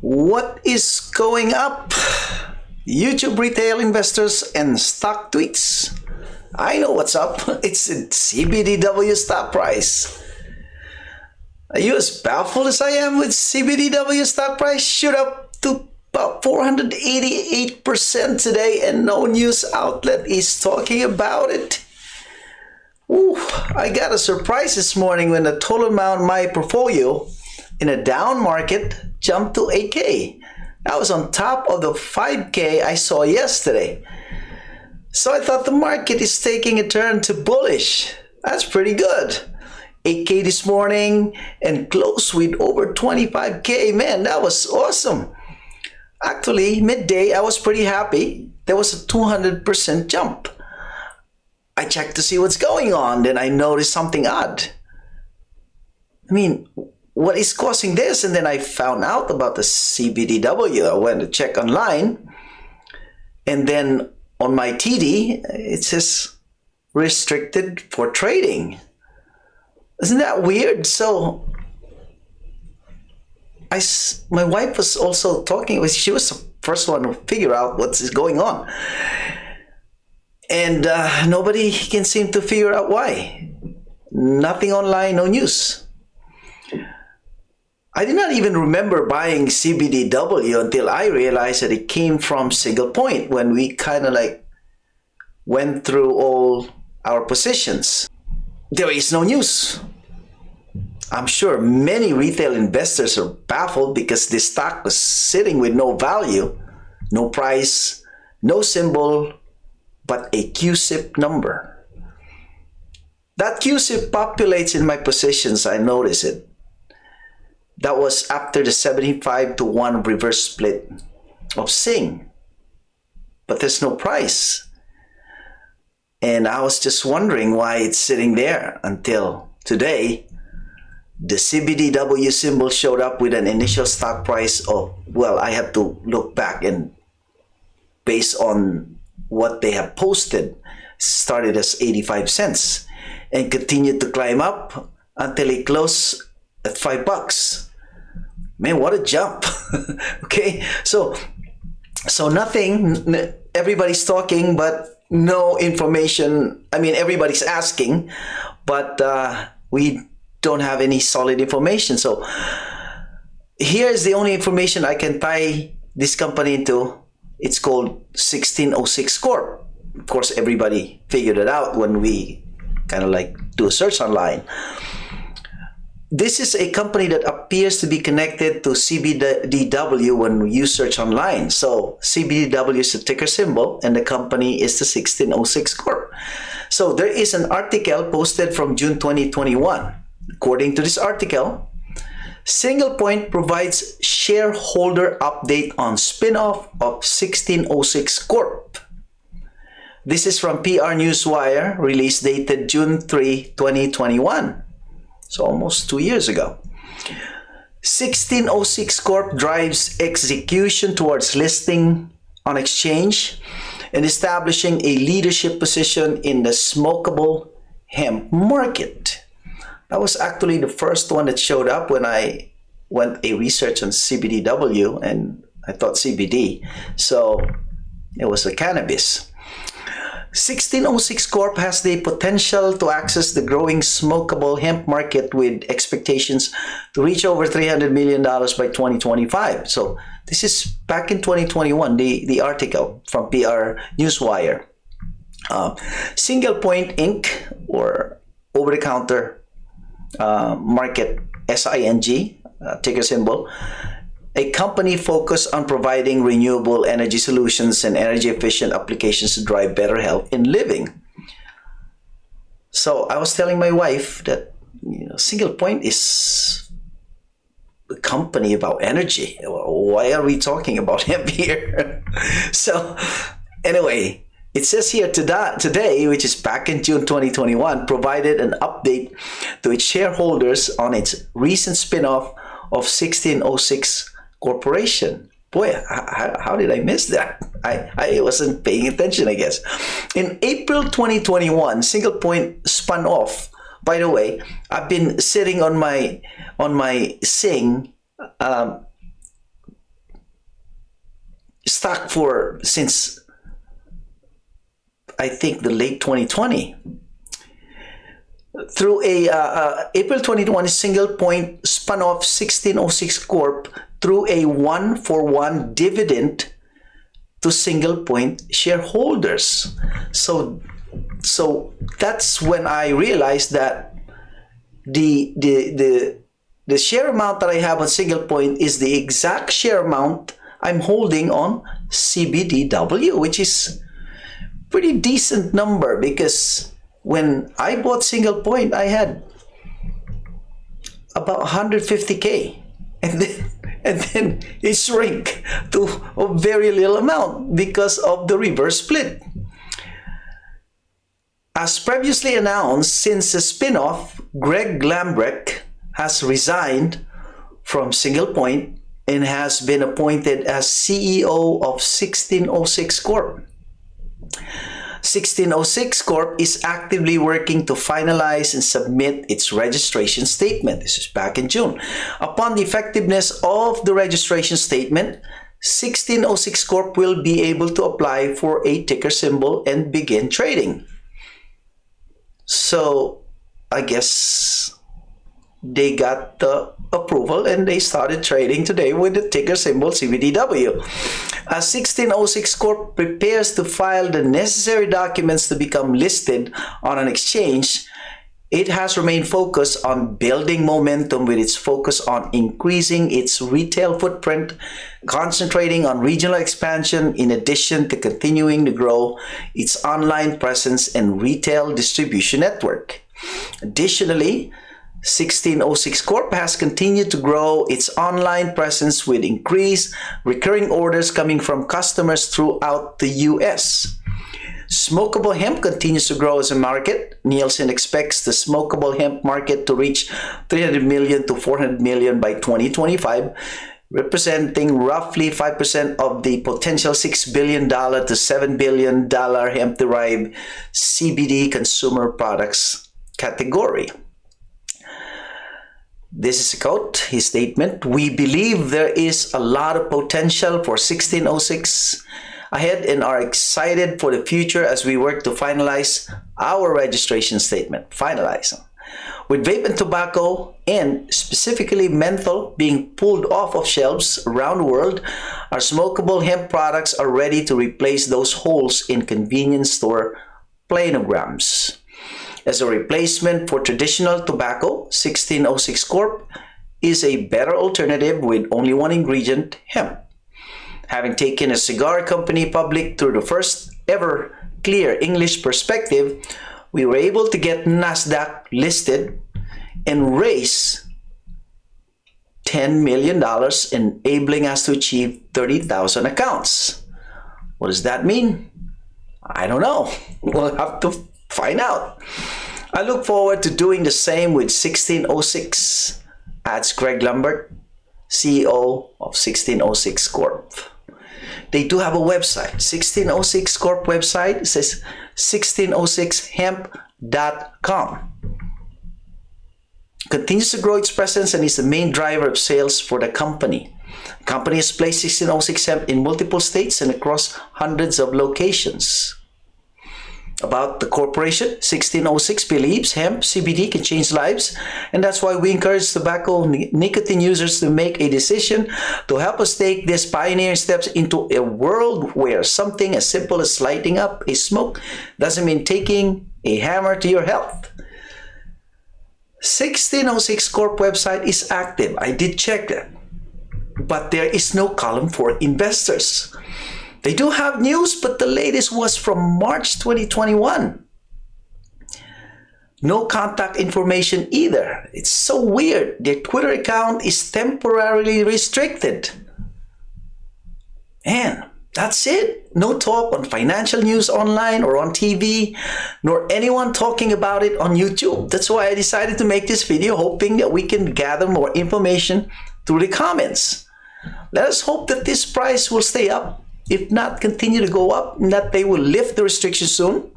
What is going up? YouTube retail investors and stock tweets. I know what's up. It's a CBDW stock price. Are you as baffled as I am with CBDW stock price? Shoot up to about 488% today and no news outlet is talking about it. Ooh, I got a surprise this morning when the total amount of my portfolio in a down market jumped to 8K. That was on top of the 5K I saw yesterday. So I thought the market is taking a turn to bullish. That's pretty good. 8K this morning and close with over 25K. Man, that was awesome. Actually, midday, I was pretty happy. There was a 200% jump. I checked to see what's going on. Then I noticed something odd. I mean, what is causing this? And then I found out about the CBDW. I went to check online. And then on my TD, it says restricted for trading. Isn't that weird? So my wife was also talking. She was the first one to figure out what's going on. And nobody can seem to figure out why. Nothing online, no news. I did not even remember buying CBDW until I realized that it came from Single Point when we kind of like went through all our positions. There is no news. I'm sure many retail investors are baffled because this stock was sitting with no value, no price, no symbol, but a QSIP number. That QSIP populates in my positions, I notice it. That was after the 75-to-1 reverse split of Sing. But there's no price. And I was just wondering why it's sitting there until today. The CBDW symbol showed up with an initial stock price of, well, I have to look back and based on what they have posted, started as 85 cents and continued to climb up until it closed at $5. Man, what a jump. Okay, so nothing, everybody's talking, but no information. I mean, everybody's asking, but we don't have any solid information. So here's the only information I can tie this company into. It's called 1606 Corp. Of course, everybody figured it out when we kind of like do a search online. This is a company that appears to be connected to CBDW when you search online. So CBDW is the ticker symbol and the company is the 1606 Corp. So there is an article posted from June 2021. According to this article, Single Point provides shareholder update on spin-off of 1606 Corp. This is from PR Newswire, release dated June 3, 2021. So almost 2 years ago. 1606 Corp drives execution towards listing on exchange and establishing a leadership position in the Smokeable hemp market. That was actually the first one that showed up when I went a research on CBDW and I thought CBD. So it was the cannabis. 1606 Corp has the potential to access the growing smokable hemp market with expectations to reach over $300 million by 2025. So this is back in 2021, the article from PR Newswire. Single Point Inc. or over-the-counter market, SING, ticker symbol, a company focused on providing renewable energy solutions and energy efficient applications to drive better health in living. So I was telling my wife that Single Point is a company about energy. Why are we talking about hemp here? So anyway, it says here today, which is back in June 2021, provided an update to its shareholders on its recent spin-off of 1606 Corporation. Boy, how did I miss that? I wasn't paying attention, I guess. In April 2021, Single Point spun off. By the way, I've been sitting on my Sing stock for since I think the late 2020. Through a April 2021 single point spun off 1606 Corp through a 1-for-1 dividend to single point shareholders. So that's when I realized that the share amount that I have on single point is the exact share amount I'm holding on CBDW, which is pretty decent number, because when I bought single point, I had about 150K, and then it shrank to a very little amount because of the reverse split. As previously announced, since the spin-off, Greg Lambrecht has resigned from Single Point and has been appointed as CEO of 1606 Corp. 1606 Corp is actively working to finalize and submit its registration statement. This is back in June. Upon the effectiveness of the registration statement, 1606 Corp will be able to apply for a ticker symbol and begin trading. So I guess they got the approval and they started trading today with the ticker symbol CBDW. As 1606 Corp prepares to file the necessary documents to become listed on an exchange, it has remained focused on building momentum with its focus on increasing its retail footprint, concentrating on regional expansion in addition to continuing to grow its online presence and retail distribution network. Additionally, 1606 Corp has continued to grow its online presence with increased recurring orders coming from customers throughout the US. Smokeable hemp continues to grow as a market. Nielsen expects the smokeable hemp market to reach 300 million to 400 million by 2025, representing roughly 5% of the potential $6 billion to $7 billion hemp-derived CBD consumer products category. This is a quote, his statement: "We believe there is a lot of potential for 1606 ahead and are excited for the future as we work to finalize our registration statement." With vape and tobacco, and specifically menthol, being pulled off of shelves around the world, our smokeable hemp products are ready to replace those holes in convenience store planograms. As a replacement for traditional tobacco, 1606 Corp is a better alternative with only one ingredient, hemp. Having taken a cigar company public through the first ever clear English perspective, we were able to get NASDAQ listed and raise $10 million, enabling us to achieve 30,000 accounts. What does that mean? I don't know. We'll have to find out. I look forward to doing the same with 1606, adds Greg Lambert, CEO of 1606 Corp. They do have a website, 1606 Corp website. It says 1606hemp.com. Continues to grow its presence and is the main driver of sales for the company. The company has placed 1606 Hemp in multiple states and across hundreds of locations. About the corporation, 1606 believes hemp CBD can change lives, and that's why we encourage tobacco nicotine users to make a decision to help us take these pioneering steps into a world where something as simple as lighting up a smoke doesn't mean taking a hammer to your health. 1606 Corp website is active. I did check that, but there is no column for investors. They do have news, but the latest was from March 2021. No contact information either. It's so weird. Their Twitter account is temporarily restricted. And that's it. No talk on financial news online or on TV, nor anyone talking about it on YouTube. That's why I decided to make this video, hoping that we can gather more information through the comments. Let us hope that this price will stay up. If not, continue to go up, and that they will lift the restrictions soon.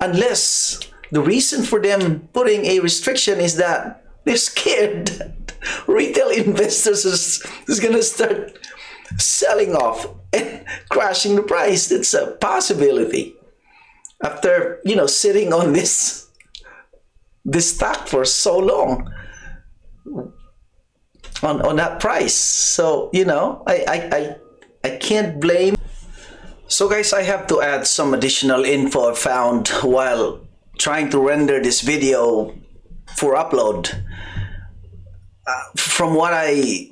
Unless the reason for them putting a restriction is that they're scared that retail investors is going to start selling off and crashing the price. That's a possibility. After, sitting on this stock for so long on that price. So, I can't blame. So guys, I have to add some additional info I found while trying to render this video for upload. From what I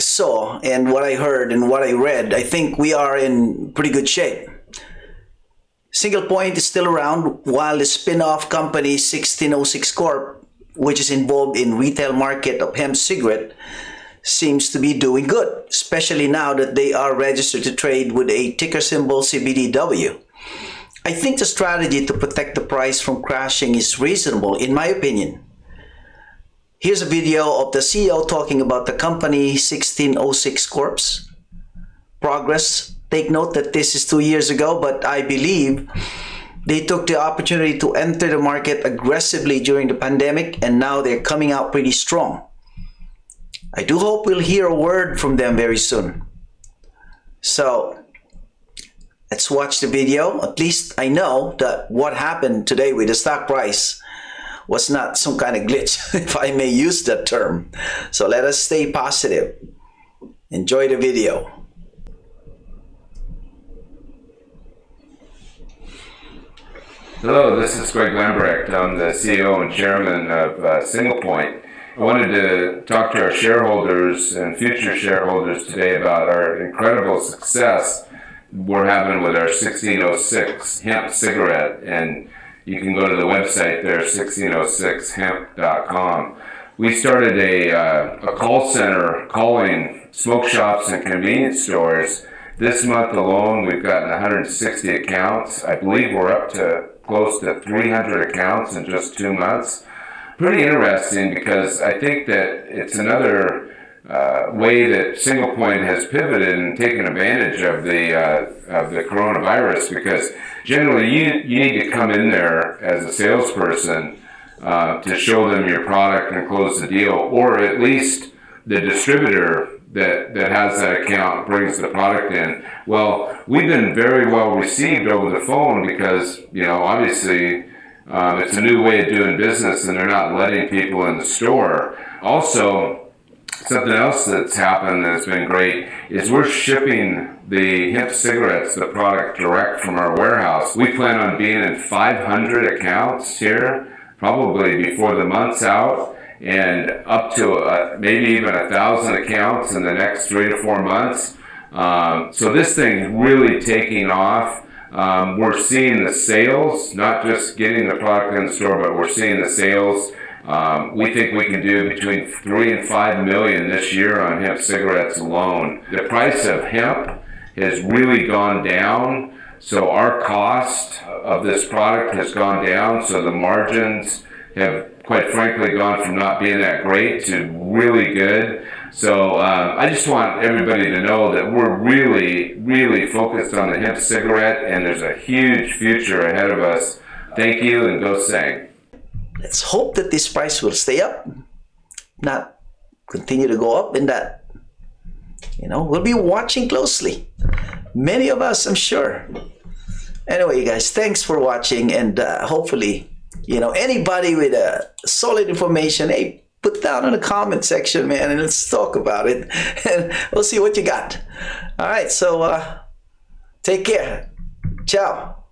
saw and what I heard and what I read, I think we are in pretty good shape. Single Point is still around, while the spin-off company 1606 Corp, which is involved in retail market of hemp cigarette, seems to be doing good, especially now that they are registered to trade with a ticker symbol CBDW. I think the strategy to protect the price from crashing is reasonable, in my opinion. Here's a video of the CEO talking about the company 1606 Corp's progress. Take note that this is 2 years ago, but I believe they took the opportunity to enter the market aggressively during the pandemic, and now they're coming out pretty strong. I do hope we'll hear a word from them very soon. So let's watch the video. At least I know that what happened today with the stock price was not some kind of glitch, if I may use that term. So let us stay positive. Enjoy the video. Hello, this is Greg Lambrecht. I'm the CEO and Chairman of Single Point. I wanted to talk to our shareholders and future shareholders today about our incredible success we're having with our 1606 hemp cigarette, and you can go to the website there, 1606hemp.com. We started a call center calling smoke shops and convenience stores. This month alone, we've gotten 160 accounts. I believe we're up to close to 300 accounts in just 2 months. Pretty interesting, because I think that it's another way that Single Point has pivoted and taken advantage of the coronavirus, because generally you need to come in there as a salesperson to show them your product and close the deal, or at least the distributor that has that account brings the product in. Well, we've been very well received over the phone because, obviously it's a new way of doing business and they're not letting people in the store. Also, something else that's happened that's been great is we're shipping the hemp cigarettes, the product, direct from our warehouse. We plan on being in 500 accounts here, probably before the month's out, and up to maybe even 1,000 accounts in the next 3 to 4 months. So this thing's really taking off. We're seeing the sales, not just getting the product in the store, but we're seeing the sales. We think we can do between 3 and 5 million this year on hemp cigarettes alone. The price of hemp has really gone down, so our cost of this product has gone down, so the margins have quite frankly gone from not being that great to really good. So I just want everybody to know that we're really, really focused on the hemp cigarette, and there's a huge future ahead of us. Thank you, and go Sang. Let's hope that this price will stay up, not continue to go up, and that, we'll be watching closely. Many of us, I'm sure. Anyway, you guys, thanks for watching, and hopefully, anybody with solid information, hey, put down in the comment section, man, and let's talk about it, and we'll see what you got. All right, so take care. Ciao.